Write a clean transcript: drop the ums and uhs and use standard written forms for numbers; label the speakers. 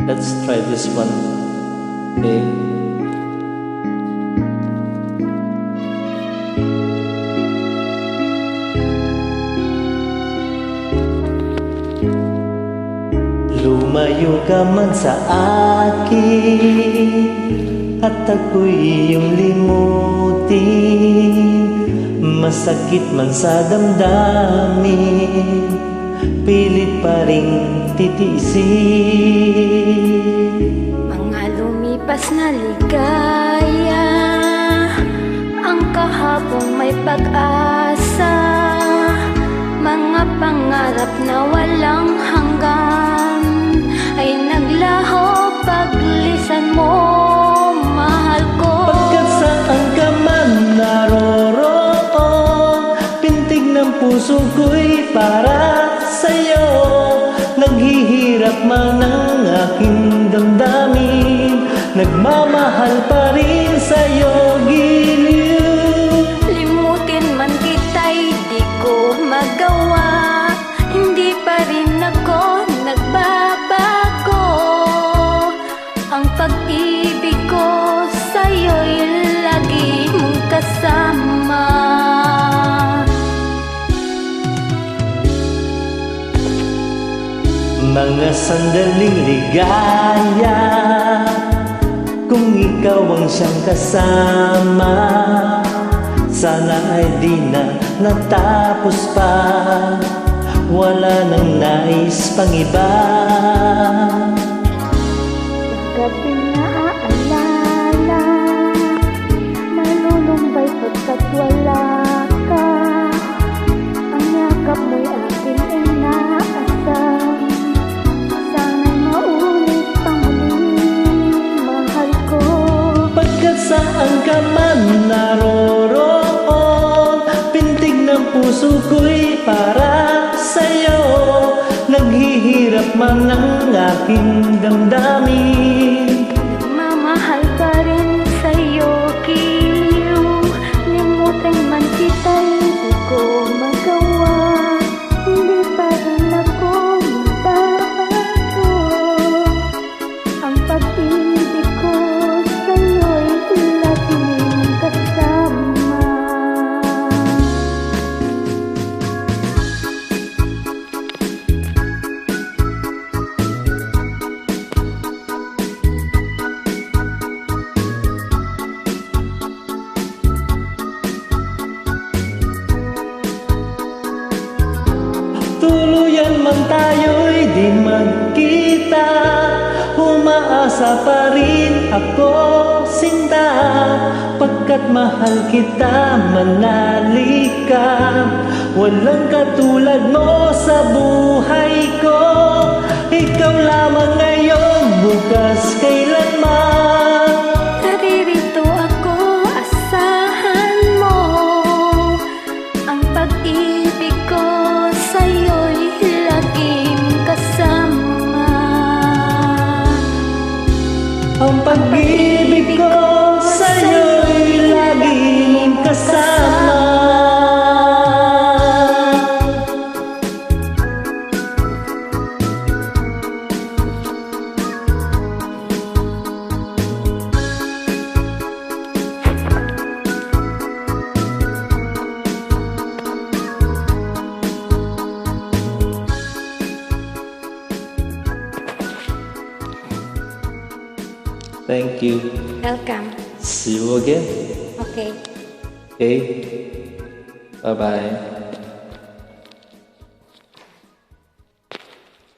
Speaker 1: Let's try this one. Okay. Lumayo ka man sa akin at ako'y iyong limutin. Masakit man sa damdamin, pilit pa ring titiisin.
Speaker 2: Mga lumipas na ligaya, ang kahapon may pag-asa. Mga pangarap na walang hanggan ay naglaho paglisan mo, mahal ko.
Speaker 1: Pagkat saan ka man naroroon, pintig ng puso ko'y para sa'yo. Naghihirap man ang aking damdamin, nagmamahal pa rin sa'yo, giliw.
Speaker 2: Limutin man kita'y di ko magawa, hindi pa rin ako nagbabago. Ang pag-ibig ko sa'yo'y lagi mong kasama.
Speaker 1: Mga sandaling ligaya, kung ikaw ang siyang kasama, sana ay di na natapos pa, wala nang nais pang iba.
Speaker 2: Gabi na aalala, nalulumbay pagkat wala ka. Ang yakap mo'y aking inaasam, sana'y maulit pang muli, mahal ko.
Speaker 1: Pagkat saan ka man naroroon, pintig ng puso ko'y para sa'yo. Naghihirap man ang aking damdamin,
Speaker 2: Mamahal pa rin sa'yo, giliw. Limutin man kita'y di ko magawa, hindi pa rin ako mababago. Ang pag-ibig ko sa'yo'y laging kasama.
Speaker 1: tuluyan man tayo'y di magkita, umaasa pa rin ako, sinta. Pagkat mahal kita, manali ka, walang katulad mo sa buhay ko. Ikaw lamang ngayon, bukas kailanman.
Speaker 2: Naririto ako, asahan mo. Ang pag-ibig ko sa'yo'y laging kasama.
Speaker 1: Ang pag-ibig ko sa'yo'y laging kasama. Thank you.
Speaker 2: Welcome.
Speaker 1: See you again.
Speaker 2: Okay.
Speaker 1: Okay. Bye-bye.